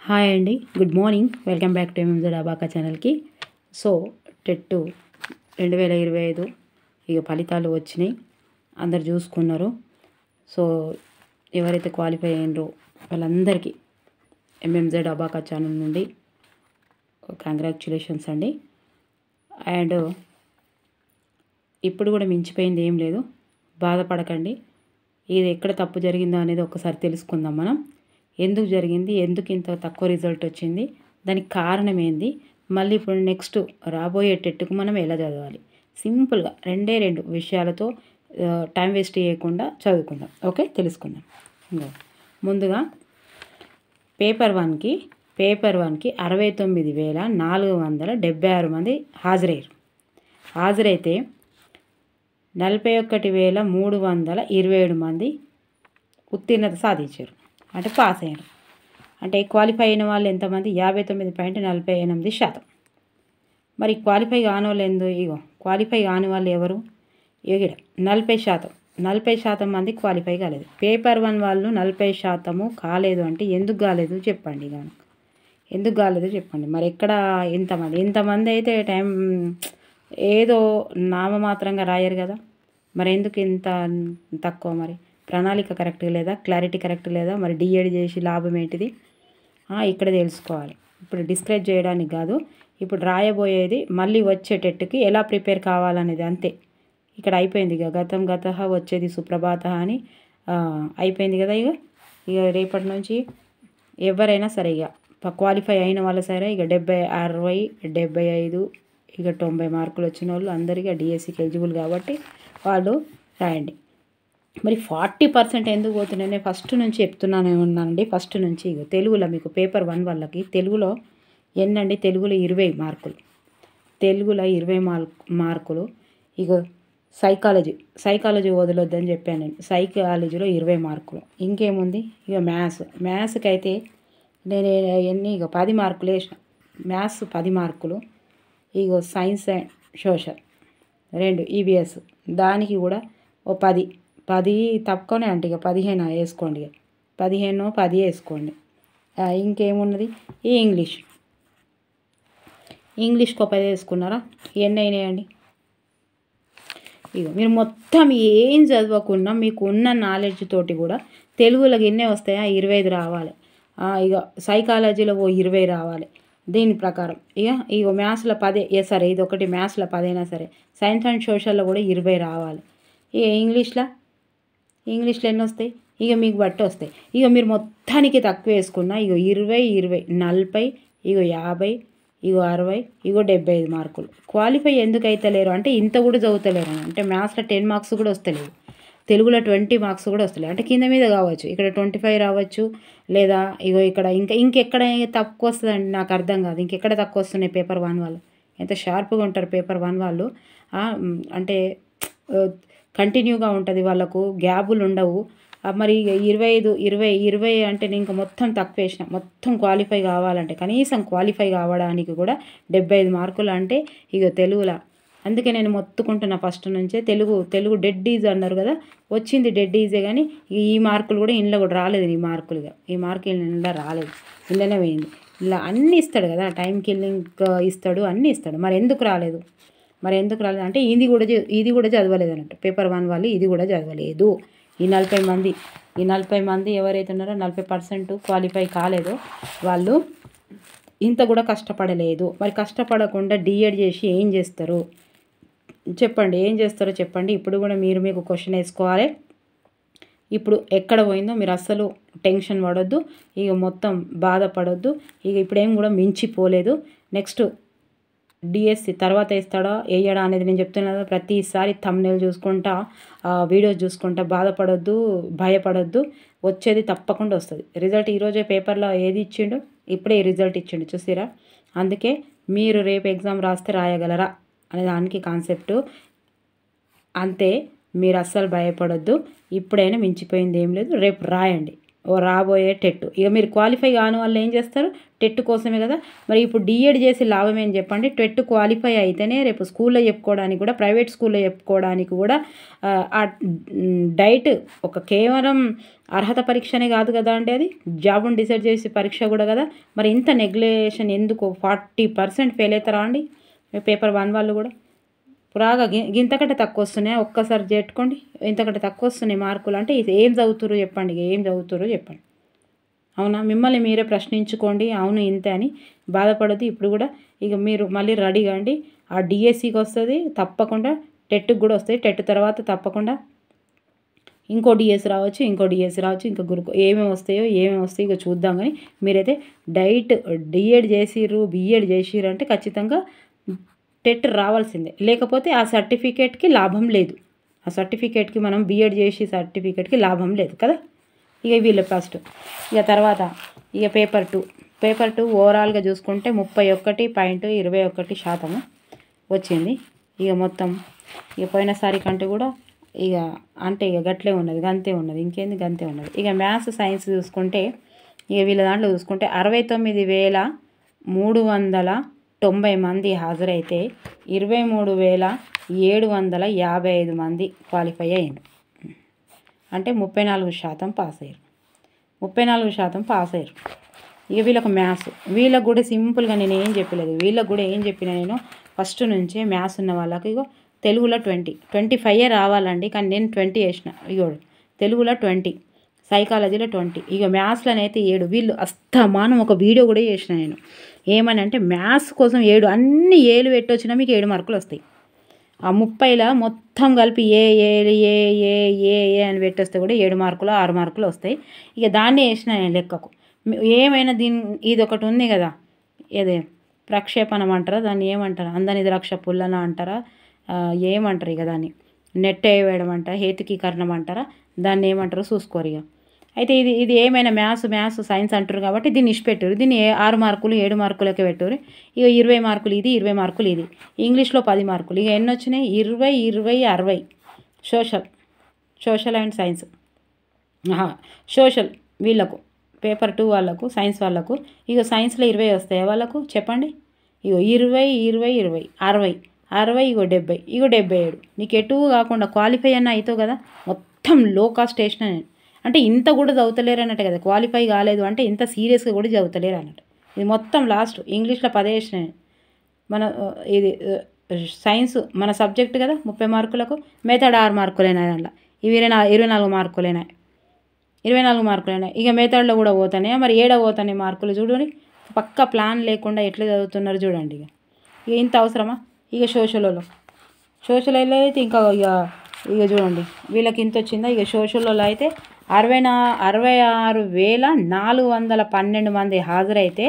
Hi అండి, good morning. Welcome back to ఎంఎంజెడ్ abaca ఛానల్కి. So TET 2025 ఇక ఫలితాలు వచ్చినాయి, అందరు చూసుకున్నారు. సో ఎవరైతే క్వాలిఫై అయినరో వాళ్ళందరికీ ఎంఎంజెడ్ అబాకా ఛానల్ నుండి కంగ్రాచ్యులేషన్స్ అండి. అండ్ ఇప్పుడు కూడా మించిపోయింది ఏం లేదు, బాధపడకండి. ఇది ఎక్కడ తప్పు జరిగిందో అనేది ఒకసారి తెలుసుకుందాం మనం. ఎందుకు జరిగింది, ఎందుకు ఇంత తక్కువ రిజల్ట్ వచ్చింది, దానికి కారణం ఏంది, మళ్ళీ ఇప్పుడు నెక్స్ట్ రాబోయే టెట్కు మనం ఎలా చదవాలి, సింపుల్గా రెండు విషయాలతో టైం వేస్ట్ చేయకుండా చదువుకుందాం. ఓకే, తెలుసుకుందాం. ముందుగా పేపర్ వన్కి 69,476 మంది హాజరైతే 41,327 మంది ఉత్తీర్ణత సాధించారు, అంటే పాస్ అయ్యారు. అంటే క్వాలిఫై అయిన వాళ్ళు ఎంతమంది? 59.48%. మరి క్వాలిఫై కాని వాళ్ళు క్వాలిఫై కాని వాళ్ళు ఎవరు? ఇక్కడ 40% మంది క్వాలిఫై కాలేదు. పేపర్ వన్ వాళ్ళు 40% కాలేదు అంటే ఎందుకు కాలేదు చెప్పండి. ఎందుకు కాలేదు చెప్పండి. మరి ఎక్కడ ఎంతమంది అయితే టైం ఏదో నామమాత్రంగా రాయరు కదా, మరి ఎందుకు ఇంత తక్కువ? మరి ప్రణాళిక కరెక్ట్గా లేదా, క్లారిటీ కరెక్ట్ లేదా? మరి డిఎడ్ చేసి లాభం ఏంటిది ఇక్కడ తెలుసుకోవాలి. ఇప్పుడు డిస్కరేజ్ చేయడానికి కాదు, ఇప్పుడు రాయబోయేది మళ్ళీ వచ్చే టెట్కి ఎలా ప్రిపేర్ కావాలనేది, అంతే. ఇక్కడ అయిపోయింది ఇక గత వచ్చేది సుప్రభాత అని అయిపోయింది కదా. ఇక రేపటి నుంచి ఎవరైనా సరే ఇక క్వాలిఫై అయిన వాళ్ళు సరే ఇక 70, 60, 75 ఇక 90 మార్కులు వచ్చిన వాళ్ళు అందరికీ డిఎస్సికి ఎలిజిబుల్ కాబట్టి వాళ్ళు రాయండి. మరి 40% ఎందుకు పోతున్నాయని ఫస్ట్ నుంచి చెప్తున్నానే ఉన్నానండి. ఫస్ట్ నుంచి తెలుగులో మీకు పేపర్ వన్ వాళ్ళకి తెలుగులో ఎన్నండి? తెలుగులో 20 మార్కులు, తెలుగులో 20 మార్కులు. ఇక సైకాలజీ వదలొద్దని చెప్పాను నేను. సైకాలజీలో 20 మార్కులు. ఇంకేముంది? ఇక మ్యాథ్స్కి అయితే నేను ఇక 10 మార్కులు వేసిన. మ్యాథ్స్ 10 మార్కులు. ఇక సైన్స్ అండ్ సోషల్ 2 ఈవీఎస్ దానికి కూడా ఓ 10 తక్కువనే అంటే ఇక 15 వేసుకోండి. ఇక 15, 10 వేసుకోండి. ఇంకేమున్నది? ఈ ఇంగ్లీష్కి ఒక 10 వేసుకున్నారా? ఎన్ని అయినాయండి? ఇక మీరు మొత్తం ఏం చదవకుండా మీకు ఉన్న నాలెడ్జ్ తోటి కూడా తెలుగులోకి ఎన్నే వస్తాయా? 25 రావాలి. ఇక సైకాలజీలో ఓ 20 రావాలి. దీని ప్రకారం ఇక మ్యాథ్స్లో 10 సరే, ఇది ఒకటి మ్యాథ్స్లో 10 అయినా సరే, సైన్స్ అండ్ సోషల్లో కూడా 20 రావాలి. ఇక ఇంగ్లీష్లో ఎన్ని వస్తాయి? ఇక మీకు బట్టి వస్తాయి. ఇక మీరు మొత్తానికి తక్కువ వేసుకున్నా ఇక 20, 40, ఇక 50, ఇక 60, ఇక 75 మార్కులు. క్వాలిఫై ఎందుకు అవుతలేరు అంటే ఇంత కూడా చదువుతలేరు. అంటే మ్యాథ్స్లో 10 మార్క్స్ కూడా వస్తలేవు, తెలుగులో 20 మార్క్స్ కూడా వస్తలేవు. అంటే కింద మీద కావచ్చు, ఇక్కడ 25 రావచ్చు, లేదా ఇక్కడ ఇంకెక్కడ తక్కువ వస్తుందండి నాకు అర్థం కాదు. ఇంకెక్కడ తక్కువ వస్తున్నాయి పేపర్ వన్ వాళ్ళు? ఎంత షార్ప్గా ఉంటారు పేపర్ వన్ వాళ్ళు. అంటే కంటిన్యూగా ఉంటుంది, వాళ్ళకు గ్యాబులు ఉండవు. మరి 20 అంటే నేను ఇంకా మొత్తం తక్కువ వేసిన. మొత్తం క్వాలిఫై కావాలంటే కనీసం క్వాలిఫై కావడానికి కూడా 75 మార్కులు అంటే ఇక తెలుగులో. అందుకే నేను మొత్తుకుంటున్నా ఫస్ట్ నుంచే. తెలుగు డెడ్ ఈజీ అన్నారు కదా, వచ్చింది డెడ్ ఈజీ. కానీ ఈ మార్కులు కూడా ఇంట్లో కూడా రాలేదు. ఈ మార్కులు ఇంట్లో రాలేదు, ఇంట్లోనే పోయింది. ఇలా అన్నీ ఇస్తాడు కదా, టైం కిల్లింగ్ ఇస్తాడు, అన్నీ ఇస్తాడు. మరి ఎందుకు రాలేదు అంటే ఇది కూడా చదవలేదు అన్నట్టు. పేపర్ వన్ వాళ్ళు ఇది కూడా చదవలేదు. ఈ 40 మంది ఎవరైతే ఉన్నారో 40% క్వాలిఫై కాలేదో వాళ్ళు ఇంత కూడా కష్టపడలేదు. మరి కష్టపడకుండా డిఎడ్ చేసి ఏం చేస్తారు చెప్పండి? ఇప్పుడు కూడా మీకు క్వశ్చన్ వేసుకోవాలి. ఇప్పుడు ఎక్కడ పోయిందో మీరు అస్సలు టెన్షన్ పడొద్దు, ఇక మొత్తం బాధపడొద్దు. ఇక ఇప్పుడేం కూడా మించిపోలేదు. నెక్స్ట్ డిఎస్సి తర్వాత వేస్తాడా వేయడా అనేది నేను చెప్తున్నా కదా. ప్రతిసారి థంబ్నెయిల్ చూసుకుంటా, వీడియోస్ చూసుకుంటా బాధపడొద్దు, భయపడొద్దు. వచ్చేది తప్పకుండా వస్తుంది రిజల్ట్. ఈరోజే పేపర్లో ఏది ఇచ్చిండు, ఇప్పుడే ఈ రిజల్ట్ ఇచ్చిండు చూసిరా. అందుకే మీరు రేపు ఎగ్జామ్ రాస్తే రాయగలరా అనే దానికి కాన్సెప్టు అంతే. మీరు అస్సలు భయపడొద్దు. ఇప్పుడైనా మించిపోయింది ఏం లేదు, రేపు రాయండి. రాబోయే టెట్. ఇక మీరు క్వాలిఫై కాని వాళ్ళు ఏం చేస్తారు, టెట్ కోసమే కదా. మరి ఇప్పుడు డిఎడ్ చేసి లాభం ఏం చెప్పండి. టెట్ క్వాలిఫై అయితేనే రేపు స్కూల్లో చెప్పుకోవడానికి కూడా, ప్రైవేట్ స్కూల్లో చెప్పుకోవడానికి కూడా ఆ డైట్ ఒక కేవలం అర్హత పరీక్షనే కాదు కదా అండి, అది జాబ్ని డిసైడ్ చేసే పరీక్ష కూడా కదా. మరి ఇంత నెగ్లెక్షన్ ఎందుకు? 40% ఫెయిల్ అవుతారా అండి పేపర్ 1 వాళ్ళు కూడా? పురాగా ఇంతకంటే తక్కువ వస్తున్నాయి, ఒక్కసారి చెట్టుకోండి. ఇంతకంటే తక్కువ వస్తున్నాయి మార్కులు అంటే ఇది ఏం చదువుతురు చెప్పండి, ఏం చదువుతురు చెప్పండి. అవునా? మిమ్మల్ని మీరే ప్రశ్నించుకోండి. అవును ఇంతే అని బాధపడద్దు. ఇప్పుడు కూడా ఇక మీరు మళ్ళీ రెడీ కాండి. ఆ డిఎస్సికి వస్తుంది తప్పకుండా, టెట్కి కూడా వస్తుంది. టెట్ తర్వాత తప్పకుండా ఇంకో డిఎస్సి రావచ్చు, ఇంకా ఏమేమి వస్తాయి ఇక చూద్దాం. కానీ మీరైతే డిఎడ్ చేసిర్రు, బిఎడ్ చేసిర్రు అంటే ఖచ్చితంగా టెట్ రావాల్సిందే. లేకపోతే ఆ సర్టిఫికేట్కి లాభం లేదు. ఆ సర్టిఫికేట్కి మనం బిఎడ్ చేసి సర్టిఫికేట్కి లాభం లేదు కదా. ఇక వీళ్ళు ఫస్ట్. ఇక తర్వాత ఇక పేపర్ 2 ఓవరాల్గా చూసుకుంటే 31.21% వచ్చింది. ఇక మొత్తం ఇక పోయినసారి కంటే కూడా ఇక అంటే ఇక గట్లే ఉన్నది, గంతే ఉన్నది, ఇంకేంది గంతే ఉన్నది. ఇక మ్యాథ్స్ సైన్స్ చూసుకుంటే ఇక వీళ్ళ దాంట్లో చూసుకుంటే 69,390 మంది హాజరైతే 23,755 మంది క్వాలిఫై అయ్యారు. అంటే 34% పాస్ అయ్యారు. 34% పాస్ అయ్యారు. ఇక వీళ్ళకు మ్యాథ్స్, వీళ్ళకు కూడా సింపుల్గా నేను ఏం చెప్పలేదు. వీళ్ళకు కూడా ఏం చెప్పినా నేను ఫస్ట్ నుంచే మ్యాథ్స్ ఉన్న వాళ్ళకి ఇగో తెలుగులో 25 రావాలండి, కానీ నేను 20 వేసిన. ఇగో తెలుగులో 20, సైకాలజీలో 20, ఇక మ్యాథ్స్లోనైతే 7. వీళ్ళు అస్తమానం ఒక వీడియో కూడా చేసిన నేను. ఏమని అంటే మ్యాథ్స్ కోసం 7 అన్ని ఏలు పెట్టొచ్చినా మీకు 7 మార్కులు వస్తాయి. ఆ 30లో మొత్తం కలిపి ఏ అని పెట్టేస్తే కూడా 7 మార్కులు 6 మార్కులు వస్తాయి. ఇక దాన్ని వేసిన నేను లెక్కకు. ఏమైనా ఇది ఒకటి ఉంది కదా, ఏదే ప్రక్షేపణం అంటారా దాన్ని, ఏమంటారా, అందని ద్రాక్ష పుల్లన అంటారా, ఏమంటారు ఇక దాన్ని, నెట్ వేయడం అంటారా, హేతుకీకరణం అంటారా, దాన్ని ఏమంటారో చూసుకోరు ఇక. అయితే ఇది ఏమైనా మ్యాథ్స్ సైన్స్ అంటారు కాబట్టి దీన్ని ఇష్టపెట్టారు. దీన్ని 6 మార్కులు 7 మార్కులకే పెట్టారు. ఇక 20 మార్కులు ఇది, 20 మార్కులు ఇది. ఇంగ్లీష్లో 10 మార్కులు. ఇక ఎన్ని వచ్చినాయి? 20, 20, 60. సోషల్ అండ్ సైన్స్, సోషల్ వీళ్ళకు పేపర్ 2 వాళ్ళకు, సైన్స్ వాళ్ళకు. ఇక సైన్స్లో 20 వస్తాయి వాళ్ళకు చెప్పండి. ఇగో 20, 20, 20, 60, 60, ఇగో 70, ఇగో 77. నీకు ఎటు కాకుండా క్వాలిఫై అన్న అవుతావు కదా. మొత్తం లో కాస్ట్ వేసిన నేను. అంటే ఇంత కూడా చదువుతలేరు అన్నట్టు కదా, క్వాలిఫై కాలేదు అంటే ఇంత సీరియస్గా కూడా చదువుతలేరు అన్నట్టు. ఇది మొత్తం లాస్ట్ ఇంగ్లీష్లో 10 వేసిన నేను. మన ఇది సైన్స్ మన సబ్జెక్ట్ కదా, 30 మార్కులకు. మెథడ్ 6 మార్కులైనా దాంట్లో. ఇవి 24 మార్కులైనా, 24 మార్కులైనా. ఇక మెథడ్లో కూడా పోతానే. మరి ఏడ పోతానే మార్కులు చూడండి. పక్క ప్లాన్ లేకుండా ఎట్లా చదువుతున్నారు చూడండి. ఇక ఇంత అవసరమా? ఇక సోషల్ అయితే ఇంకా ఇక చూడండి వీళ్ళకి ఇంత వచ్చిందా. ఇక సోషల్లో అయితే 66,412 మంది హాజరైతే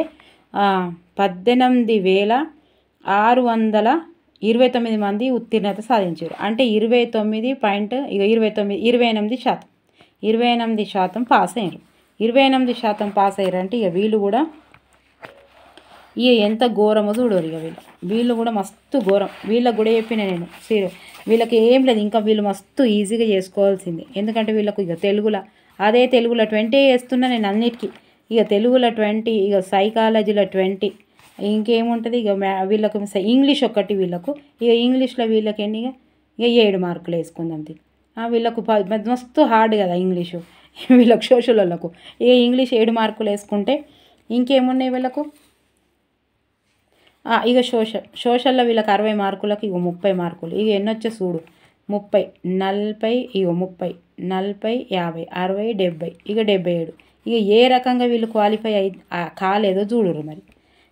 18,629 మంది ఉత్తీర్ణత సాధించారు. అంటే 28% పాస్ అయ్యారు. 28% పాస్ అయ్యారు అంటే ఇక వీళ్ళు కూడా ఇక ఎంత ఘోరమో చూడరు. ఇక వీళ్ళు కూడా మస్తు ఘోరం. వీళ్ళకి కూడా చెప్పిన నేను సీరియస్. వీళ్ళకి ఏం లేదు, ఇంకా వీళ్ళు మస్తు ఈజీగా చేసుకోవాల్సింది. ఎందుకంటే వీళ్ళకు ఇక తెలుగులో 20 వేస్తున్నా నేను అన్నిటికీ. ఇక తెలుగులో 20, ఇక సైకాలజీలో 20, ఇంకేముంటుంది ఇక వీళ్ళకు ఇంగ్లీష్ ఒకటి వీళ్ళకు. ఇక ఇంగ్లీష్లో వీళ్ళకి ఎన్ని ఇక 7 మార్కులు వేసుకుందాం. వీళ్ళకు మస్తు హార్డ్ కదా ఇంగ్లీషు వీళ్ళకు, సోషల్ వాళ్ళకు. ఇక ఇంగ్లీష్ 7 మార్కులు వేసుకుంటే ఇంకేమున్నాయి వీళ్ళకు. ఇక సోషల్లో వీళ్ళకి 60 మార్కులకు ఇక 30 మార్కులు. ఇక ఎన్ని వచ్చే చూడు, 30, 40, ఇక 30, 40, 50, 60, 70, ఇక 77. ఇక ఏ రకంగా వీళ్ళు క్వాలిఫై కాలేదో చూడరు. మరి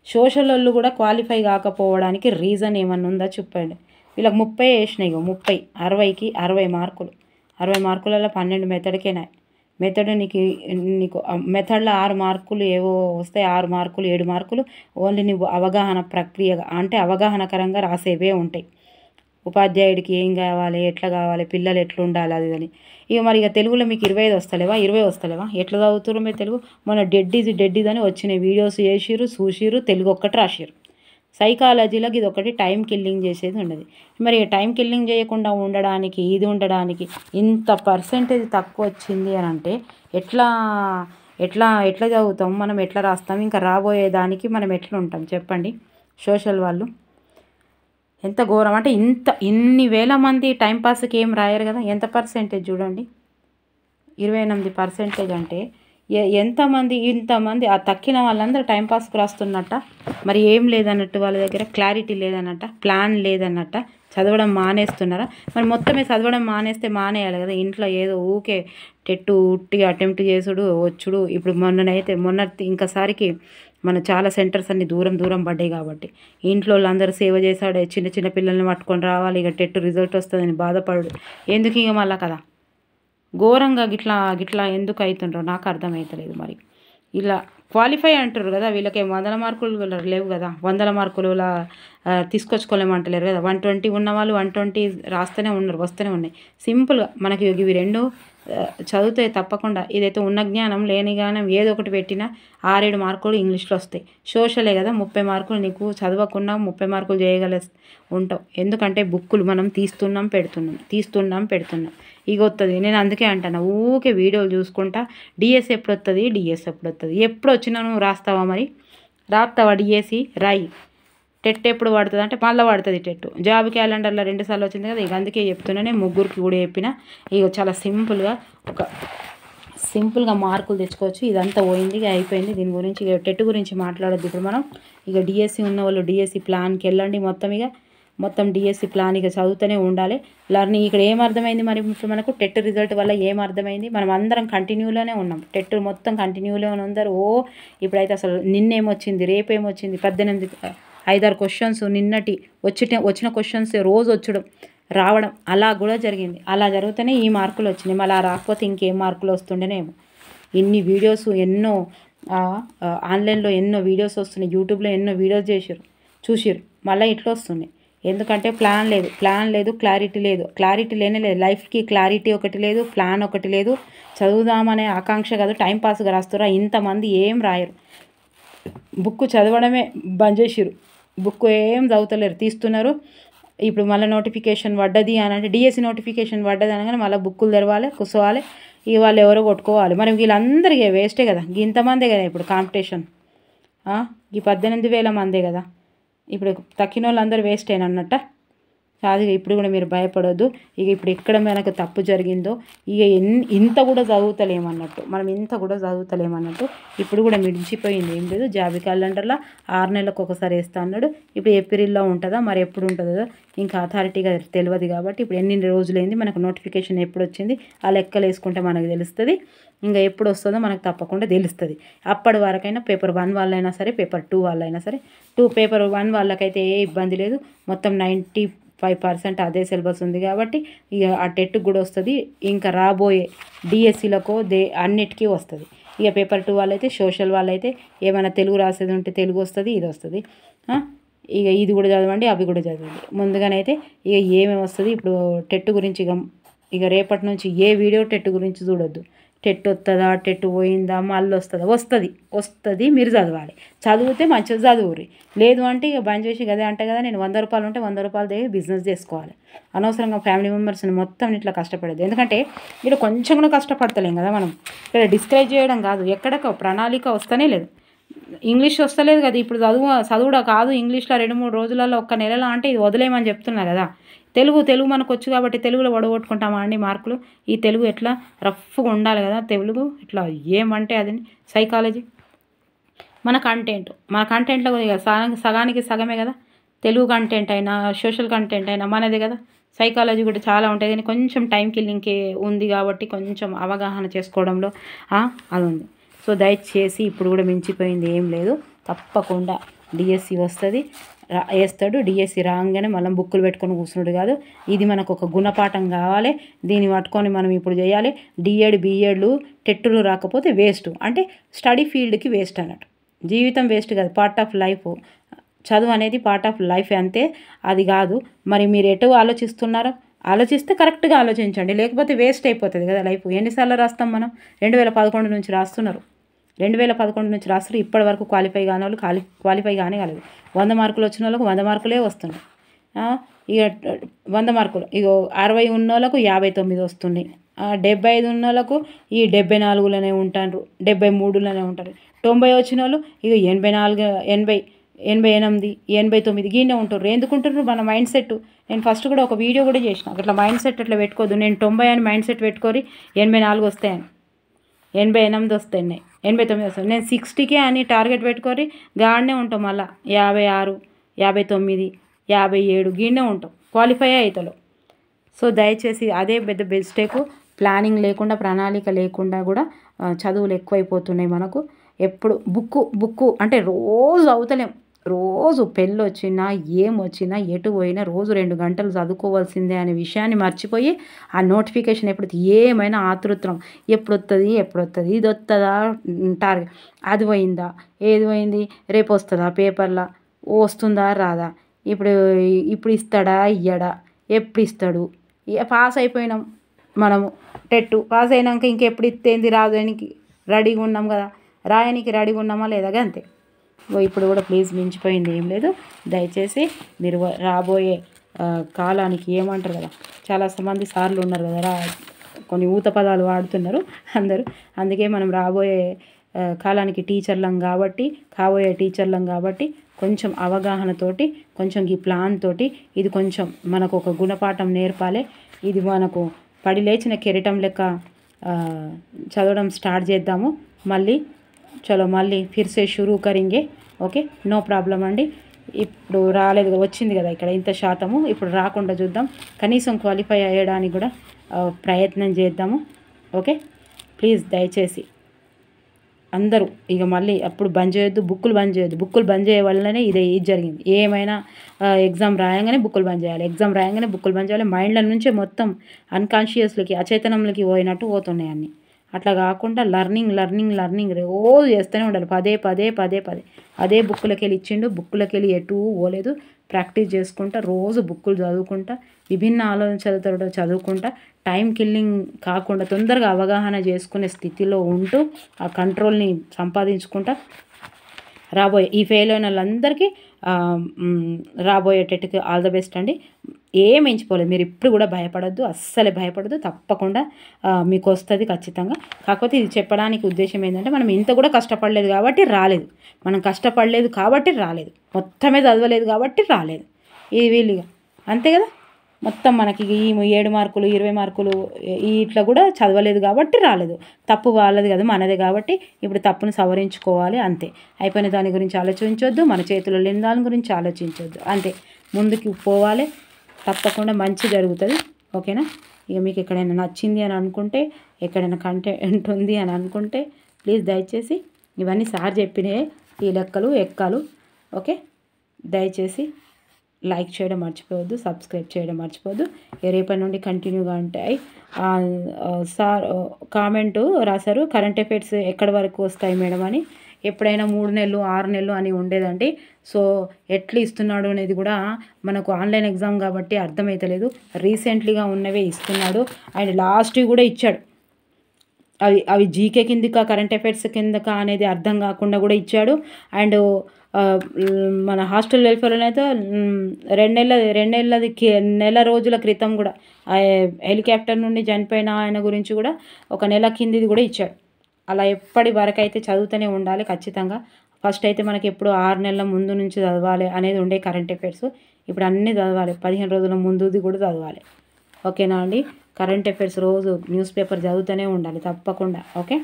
సోషల్ వాళ్ళు కూడా క్వాలిఫై కాకపోవడానికి రీజన్ ఏమన్నా ఉందా చెప్పండి. వీళ్ళకి 30 వేసినాయి. ఇక 30, 60కి 60 మార్కులు. 60 మార్కులలో 12 మెథడ్కేనా. మెథడ్ నీకు మెథడ్లో 6 మార్కులు ఏవో వస్తాయి, 6 మార్కులు 7 మార్కులు ఓన్లీ నువ్వు అవగాహన ప్రక్రియగా అంటే అవగాహనకరంగా రాసేవే ఉంటాయి. ఉపాధ్యాయుడికి ఏం కావాలి, ఎట్లా కావాలి, పిల్లలు ఎట్లా ఉండాలి అది అని. ఇక మరి ఇక తెలుగులో మీకు 25 వస్తలేవా, 20 వస్తలేవా, ఎట్లా చదువుతారు మీరు తెలుగు? మొన్న డెడ్ ఈజ్ అని వచ్చినాయి వీడియోస్ చేసిర్రు, చూసిర్రు, తెలుగు ఒక్కటి రాసిర్రు. సైకాలజీలోకి ఇది ఒకటి టైం కిల్లింగ్ చేసేది ఉండదు. మరి టైం కిల్లింగ్ చేయకుండా ఉండడానికి ఇది ఉండడానికి ఇంత పర్సెంటేజ్ తక్కువ వచ్చింది అని అంటే ఎట్లా ఎట్లా ఎట్లా చదువుతాం మనం, ఎట్లా రాస్తాం, ఇంకా రాబోయే దానికి మనం ఎట్లా ఉంటాం చెప్పండి. సోషల్ వాళ్ళు ఎంత ఘోరం అంటే ఇన్ని వేల మంది టైంపాస్కి ఏం రాయరు కదా. ఎంత పర్సెంటేజ్ చూడండి, 28% అంటే ఎంతమంది, ఇంతమంది ఆ తక్కిన వాళ్ళందరూ టైంపాస్కి రాస్తున్నట్ట. మరి ఏం లేదన్నట్టు, వాళ్ళ దగ్గర క్లారిటీ లేదన్నట్ట, ప్లాన్ లేదన్నట్ట, చదవడం మానేస్తున్నారా? మరి మొత్తమే చదవడం మానేయాలి కదా. ఇంట్లో ఏదో ఊకే టెట్టు ఉట్టిగా అటెంప్ట్ చేసుడు వచ్చుడు. ఇప్పుడు మొన్న ఇంకోసారికి మన చాలా సెంటర్స్ అన్ని దూరం పడ్డాయి కాబట్టి ఇంట్లో వాళ్ళందరూ సేవ చేశాడే, చిన్న పిల్లల్ని పట్టుకొని రావాలి, ఇక టెట్టు రిజల్ట్ వస్తుందని బాధపడు ఎందుకు ఇక మళ్ళా కదా. ఘోరంగా గిట్లా ఎందుకు అవుతుండ్రో నాకు అర్థమవుతలేదు. మరి ఇలా క్వాలిఫై అంటారు కదా, వీళ్ళకి 100 మార్కులు లేవు కదా, 100 మార్కులు తీసుకొచ్చుకోలేమంటలేరు కదా. 120 ఉన్న వాళ్ళు 120 రాస్తూనే ఉన్నారు, వస్తూనే ఉన్నాయి. సింపుల్గా మనకి ఇవి రెండు చదివితే తప్పకుండా ఇదైతే ఉన్న జ్ఞానం లేని జ్ఞానం ఏదో ఒకటి పెట్టినా 6-7 మార్కులు ఇంగ్లీష్లో వస్తాయి. సోషలే కదా 30 మార్కులు నీకు చదవకుండా 30 మార్కులు ఉంటావు. ఎందుకంటే బుక్కులు మనం తీస్తున్నాం పెడుతున్నాం ఇక వస్తుంది. నేను అందుకే అంటాను ఊకే వీడియోలు చూసుకుంటా డిఎస్ ఎప్పుడు వస్తుంది ఎప్పుడు వచ్చినా నువ్వు రాస్తావా? మరి రాస్తావా డిఎస్సి? రాయి. టెట్ ఎప్పుడు పడుతుంది అంటే మళ్ళీ పడుతుంది టెట్. జాబ్ క్యాలెండర్లో 2 సార్లు వచ్చింది కదా. ఇక అందుకే చెప్తున్నానే, ముగ్గురికి కూడా చెప్పిన. ఇక చాలా సింపుల్గా మార్కులు తెచ్చుకోవచ్చు. ఇదంతా పోయింది, ఇక అయిపోయింది. దీని గురించి ఇక టెట్ గురించి మాట్లాడొద్దు ఇప్పుడు మనం. ఇక డిఎస్సి ఉన్న వాళ్ళు డిఎస్సి ప్లాన్కి వెళ్ళండి. మొత్తం డిఎస్సి ప్లాన్ ఇక చదువుతూనే ఉండాలి. లర్నింగ్ ఇక్కడ ఏమర్థమైంది మరి ఇప్పుడు మనకు టెట్ రిజల్ట్ వల్ల ఏమర్థమైంది? మనం అందరం కంటిన్యూలోనే ఉన్నాం. టెట్ మొత్తం కంటిన్యూలోనే ఉందరు. ఇప్పుడైతే అసలు నిన్నేమొచ్చింది, రేపేమొచ్చింది, 5-6 క్వశ్చన్స్ నిన్నటి వచ్చిన క్వశ్చన్స్ రోజు రావడం అలా కూడా జరిగింది. అలా జరిగితేనే ఈ మార్కులు వచ్చినాయి. మళ్ళీ రాకపోతే ఇంకేం మార్కులు వస్తుండేనేమో. ఇన్ని వీడియోస్ ఎన్నో ఆన్లైన్లో ఎన్నో వీడియోస్ వస్తున్నాయి, యూట్యూబ్లో ఎన్నో వీడియోస్ చూసిరు, మళ్ళీ ఇట్లా వస్తున్నాయి. ఎందుకంటే ప్లాన్ లేదు, క్లారిటీ లేనే లైఫ్కి క్లారిటీ ఒకటి లేదు, ప్లాన్ ఒకటి లేదు. చదువుదామనే ఆకాంక్ష కాదు, టైంపాస్గా రాస్తురా. ఇంతమంది ఏం రాయరు, బుక్ చదవడమే బంద్ చేసిరు, బుక్ ఏం చదువుతలేరు, తీస్తున్నారు. ఇప్పుడు మళ్ళీ నోటిఫికేషన్ పడ్డది అని అంటే, డిఎస్సి నోటిఫికేషన్ పడ్డది అనగానే మళ్ళీ బుక్కులు తెరవాలి, కూర్చోవాలి, ఇక వాళ్ళు ఎవరో కొట్టుకోవాలి. మరి వీళ్ళందరికీ వేస్టే కదా, ఇంతమందే కదా ఇప్పుడు కాంపిటీషన్. ఈ 18,000 మందే కదా ఇప్పుడు తక్కిన వాళ్ళందరూ వేస్టేనా అన్నట్ట కాదు. ఇప్పుడు కూడా మీరు భయపడొద్దు. ఇక ఇప్పుడు ఎక్కడ మనకు తప్పు జరిగిందో ఇక ఇంత కూడా చదువుతలేమన్నట్టు ఇప్పుడు కూడా మిడిచిపోయింది. ఏం లేదు, జాబ్ క్యాలెండర్లో 6 నెలలకు ఒకసారి వేస్తా అన్నాడు. ఇప్పుడు ఏప్రిల్లో ఉంటుందా, మరి ఎప్పుడు ఉంటుందో ఇంకా అథారిటీగా తెలియదు. కాబట్టి ఇప్పుడు ఎన్ని రోజులైంది, మనకు నోటిఫికేషన్ ఎప్పుడు వచ్చింది, ఆ లెక్కలు వేసుకుంటే మనకు తెలుస్తుంది. ఇంకా ఎప్పుడు వస్తుందో మనకు తప్పకుండా తెలుస్తుంది. అప్పటి వరకైనా పేపర్ 1 వాళ్ళైనా సరే, పేపర్ 2 వాళ్ళైనా సరే, పేపర్ 1 వాళ్ళకైతే ఏ ఇబ్బంది లేదు. మొత్తం 95% అదే సిలబస్ ఉంది కాబట్టి ఇక ఆ టెట్కి కూడా వస్తుంది. ఇంకా రాబోయే డిఎస్సీలకో అన్నిటికీ వస్తుంది. ఇక పేపర్ 2 వాళ్ళైతే, సోషల్ వాళ్ళైతే ఏమైనా తెలుగు రాసేది ఉంటే తెలుగు వస్తుంది, ఇది వస్తుంది. ఇక ఇది కూడా చదవండి, అవి కూడా చదవండి. ముందుగానైతే ఇక ఏమేమి వస్తుంది ఇప్పుడు టెట్ గురించి ఇక రేపటి నుంచి ఏ వీడియో టెట్ గురించి చూడొద్దు. టెట్ వస్తుందా, టెట్ పోయిందా, మళ్ళీ వస్తుంది, మీరు చదవాలి. చదివితే మంచిగా చదువురి, లేదు అంటే ఇక బంద్ చేసి గదే అంటే కదా, నేను 100 రూపాయలు ఉంటే 100 రూపాయలు దగ్గర బిజినెస్ చేసుకోవాలి. అనవసరంగా ఫ్యామిలీ మెంబర్స్ని మొత్తం ఇట్లా కష్టపడేది. ఎందుకంటే ఇక్కడ కొంచెం కూడా కష్టపడతలేం కదా మనం. ఇక్కడ డిస్కరేజ్ చేయడం కాదు, ఎక్కడికో ప్రణాళిక వస్తూనే లేదు. ఇంగ్లీష్ వస్తలేదు కదా ఇప్పుడు, చదువుడా కాదు ఇంగ్లీష్లో 2-3 రోజులలో 1 నెలలో అంటే ఇది వదిలేయమని చెప్తున్నా కదా. తెలుగు మనకు వచ్చు కాబట్టి తెలుగులో వడగొట్టుకుంటామా అండి మార్కులు? ఈ తెలుగు ఎట్లా రఫ్గా ఉండాలి కదా, తెలుగు ఇట్లా ఏమంటే అది సైకాలజీ మన కంటెంట్లో ఇక సగానికి సగమే కదా. తెలుగు కంటెంట్ అయినా, సోషల్ కంటెంట్ అయినా మనదే కదా. సైకాలజీ కూడా చాలా ఉంటాయి కానీ కొంచెం టైం కిల్లింగ్కి ఉంది కాబట్టి కొంచెం అవగాహన చేసుకోవడంలో అది ఉంది. సో దయచేసి ఇప్పుడు కూడా మించిపోయింది ఏం లేదు, తప్పకుండా డిఎస్సి వేస్తాడు. డిఎస్సి రాగానే మనం బుక్కులు పెట్టుకొని కూర్చున్నాడు కాదు, ఇది మనకు ఒక గుణపాఠం కావాలి. దీన్ని పట్టుకొని మనం ఇప్పుడు చేయాలి. బిఎడ్లు టెట్టులు రాకపోతే వేస్ట్, అంటే స్టడీ ఫీల్డ్కి వేస్ట్ అన్నట్టు. జీవితం వేస్ట్ కాదు, పార్ట్ ఆఫ్ లైఫ్. చదువు అనేది పార్ట్ ఆఫ్ లైఫ్ అంతే, అది కాదు. మరి మీరు ఎటు ఆలోచిస్తే కరెక్ట్గా ఆలోచించండి, లేకపోతే వేస్ట్ అయిపోతుంది కదా లైఫ్. ఎన్నిసార్లు రాస్తాం మనం? 2011 నుంచి రాస్తున్నారు. 2011 నుంచి రాస్తారు. ఇప్పటి వరకు క్వాలిఫై కాని వాళ్ళు క్వాలిఫై కానే కాలేదు. 100 మార్కులు వచ్చిన వాళ్ళకు 100 మార్కులే వస్తున్నాయి. ఇక 100 మార్కులు ఇగో 60 ఉన్న వాళ్ళకు 59 వస్తున్నాయి. 75 ఉన్న వాళ్ళకు ఈ 74లోనే ఉంటారు, 73లోనే ఉంటారు. 90 వచ్చిన వాళ్ళు ఇక 84, 80, 88, 89 గీనే ఉంటారు. ఎందుకుంటారు? మన మైండ్ సెట్. నేను ఫస్ట్ కూడా ఒక వీడియో కూడా చేసిన, అట్లా మైండ్ సెట్ అట్లా పెట్టుకోవద్దు. నేను 90 అని మైండ్ సెట్ పెట్టుకొని 84 వస్తాయని, 88 వస్తాయి, 89 వస్తాయి. నేను 60కే అని టార్గెట్ పెట్టుకొని గాడనే ఉంటాం. మళ్ళీ 56, 59, 57 గీనే ఉంటాం, క్వాలిఫై అవుతాం. సో దయచేసి అదే పెద్ద మిస్టేక్. ప్లానింగ్ లేకుండా, ప్రణాళిక లేకుండా కూడా చదువులు ఎక్కువైపోతున్నాయి మనకు. ఎప్పుడు బుక్కు అంటే రోజు అవుతలేం. రోజు పెళ్ళి వచ్చినా, ఏం వచ్చినా, ఎటు పోయినా రోజు 2 గంటలు చదువుకోవాల్సిందే అనే విషయాన్ని మర్చిపోయి ఆ నోటిఫికేషన్ ఎప్పుడు ఏమైనా ఆతృత్రం, ఎప్పుడు వస్తుంది, ఇది వస్తుందా, టార్గెట్, అది పోయిందా, ఏది పోయింది, రేపు వస్తుందా, పేపర్లో వస్తుందా రాదా, ఇప్పుడు ఇస్తాడా ఇయ్యడా, ఎప్పుడు ఇస్తాడు. పాస్ అయిపోయినాం మనము, టెట్టు పాస్ అయినాక ఇంకెప్పుడు ఇస్తేంది, రాయడానికి రెడీగా ఉన్నాం కదా, రాయనికి రెడీగా ఉన్నామా లేదా, అంతే. ఇప్పుడు కూడా ప్లీజ్ మించిపోయింది ఏం లేదు. దయచేసి మీరు రాబోయే కాలానికి ఏమంటారు కదా, చాలామంది సార్లు ఉన్నారు కదా, కొన్ని ఊత పదాలు వాడుతున్నారు అందరూ. అందుకే మనం రాబోయే కాలానికి కాబోయే టీచర్లం కాబట్టి కొంచెం అవగాహనతోటి, కొంచెం ఈ ప్లాన్ తోటి ఇది కొంచెం మనకు ఒక గుణపాఠం నేర్పాలి. ఇది మనకు పడి లేచిన కెరటం లెక్క చదవడం స్టార్ట్ చేద్దాము. మళ్ళీ ఫిర్సే షురూ కరింగే. ఓకే, నో ప్రాబ్లం అండి. ఇప్పుడు రాలేదు, వచ్చింది కదా ఇక్కడ ఇంత శాతము, ఇప్పుడు రాకుండా చూద్దాం. కనీసం క్వాలిఫై అయ్యడానికి కూడా ప్రయత్నం చేద్దాము. ఓకే, ప్లీజ్ దయచేసి అందరూ ఇక మళ్ళీ అప్పుడు బంద్ చేయొద్దు, బుక్కులు బంద్ చేయ వల్లనే ఇది జరిగింది. ఏమైనా ఎగ్జామ్ రాయంగానే బుక్కులు బంద్ చేయాలి. మైండ్ల నుంచే మొత్తం అన్కాన్షియస్లకి, అచేతనంలోకి పోయినట్టు పోతున్నాయి అన్నీ. అట్లా కాకుండా లర్నింగ్ రోజు చేస్తూనే ఉండాలి. పదే అదే బుక్కులకి వెళ్ళి ఇచ్చిండు, బుక్కులకి వెళ్ళి ఎటు పోలేదు. ప్రాక్టీస్ చేసుకుంటా, రోజు బుక్కులు చదువుకుంటా, విభిన్న ఆలోచనలతో చదువుకుంటా, టైం కిల్లింగ్ కాకుండా తొందరగా అవగాహన చేసుకునే స్థితిలో ఉంటూ ఆ కంట్రోల్ని సంపాదించుకుంటా రాబోయే ఈ ఫెయిల్ అయిన వాళ్ళందరికీ రాబోయే టెట్కి ఆల్ ద బెస్ట్ అండి. ఏం ఎంచిపోలేదు, మీరు ఇప్పుడు కూడా భయపడద్దు, అస్సలే భయపడద్దు. తప్పకుండా మీకు వస్తుంది ఖచ్చితంగా. కాకపోతే ఇది చెప్పడానికి ఉద్దేశం ఏంటంటే, మనం ఇంత కూడా కష్టపడలేదు కాబట్టి రాలేదు, మొత్తమే చదవలేదు కాబట్టి రాలేదు. ఇది వీలుగా అంతే కదా. మొత్తం మనకి ఈ 7 మార్కులు 20 మార్కులు ఇట్లా కూడా చదవలేదు కాబట్టి రాలేదు. తప్పు వాళ్ళది కదా, మనదే కాబట్టి ఇప్పుడు తప్పును సవరించుకోవాలి అంతే. అయిపోయిన దాని గురించి ఆలోచించొద్దు, మన చేతిలో లేని దాని గురించి ఆలోచించొద్దు, అంతే. ముందుకు పోవాలి, తప్పకుండా మంచి జరుగుతుంది. ఓకేనా. ఇక మీకు ఎక్కడైనా నచ్చింది అని అనుకుంటే, ఎక్కడైనా కంటెంట్ ఉంది అని అనుకుంటే ప్లీజ్ దయచేసి ఇవన్నీ సార్ చెప్పినాయి, ఈ లెక్కలు ఎక్కాలు. ఓకే, దయచేసి లైక్ చేయడం మర్చిపోవద్దు, సబ్స్క్రైబ్ చేయడం మర్చిపోవద్దు. రేపటి నుండి కంటిన్యూగా ఉంటాయి. సార్ కామెంటు రాశారు, కరెంట్ అఫైర్స్ ఎక్కడి వరకు వస్తాయి మేడం అని. ఎప్పుడైనా 3 నెలలు 6 నెలలు అని ఉండేదండి. సో ఎట్లా ఇస్తున్నాడు అనేది కూడా మనకు ఆన్లైన్ ఎగ్జామ్ కాబట్టి అర్థమవుతలేదు. రీసెంట్లీగా ఉన్నవే ఇస్తున్నాడు. అండ్ లాస్ట్ కూడా ఇచ్చాడు. అవి జీకే కిందకా కరెంట్ అఫైర్స్ కిందకా అనేది అర్థం కాకుండా కూడా ఇచ్చాడు. అండ్ మన హాస్టల్ వెల్ఫేర్లో అయితే 2 నెల రోజుల క్రితం కూడా హెలికాప్టర్ నుండి చనిపోయిన ఆయన గురించి కూడా 1 నెల కిందిది కూడా ఇచ్చాడు. అలా ఎప్పటి వరకు అయితే చదువుతూనే ఉండాలి ఖచ్చితంగా. ఫస్ట్ అయితే మనకి ఎప్పుడు 6 నెలల ముందు నుంచి చదవాలి అనేది ఉండే కరెంట్ అఫైర్స్. ఇప్పుడు అన్నీ చదవాలి, 15 రోజుల ముందుది కూడా చదవాలి. ఓకేనా అండి. కరెంట్ అఫైర్స్ రోజు న్యూస్ పేపర్ చదువుతూనే ఉండాలి తప్పకుండా. ఓకే,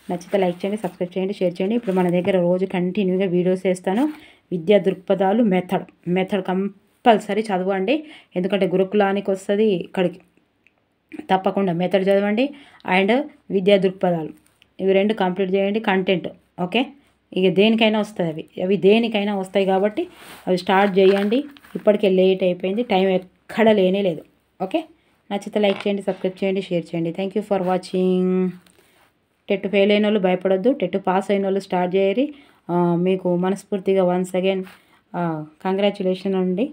నచ్చితే లైక్ చేయండి, సబ్స్క్రైబ్ చేయండి, షేర్ చేయండి. ఇప్పుడు మన దగ్గర రోజు కంటిన్యూగా వీడియోస్ వేస్తాను. విద్యా దృక్పథాలు మెథడ్ కంపల్సరీ చదవండి, ఎందుకంటే గురుకులానికి వస్తుంది ఇక్కడికి. తప్పకుండా మెథడ్ చదవండి అండ్ విద్యా దృక్పథాలు ఇవి 2 కంప్లీట్ చేయండి. కంటెంట్ ఓకే, ఇక దేనికైనా వస్తుంది, అవి దేనికైనా వస్తాయి కాబట్టి అవి స్టార్ట్ చేయండి. ఇప్పటికే లేట్ అయిపోయింది, టైం ఎక్కడ లేనే లేదు. ఓకే, నచ్చితే లైక్ చేయండి, సబ్స్క్రైబ్ చేయండి, షేర్ చేయండి. Thank you for watching. TET fail అయిన వాళ్ళు భయపడొద్దు, టెట్ పాస్ అయిన వాళ్ళు స్టార్ట్ చేయరి. మీకు మనస్ఫూర్తిగా వన్స్ అగైన్ కంగ్రాచులేషన్ అండి.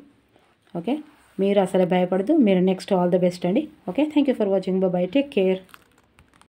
ఓకే, మీరు అసలు భయపడద్దు, మీరు నెక్స్ట్ ఆల్ ద బెస్ట్ అండి. Okay, thank you for watching, bye, take care.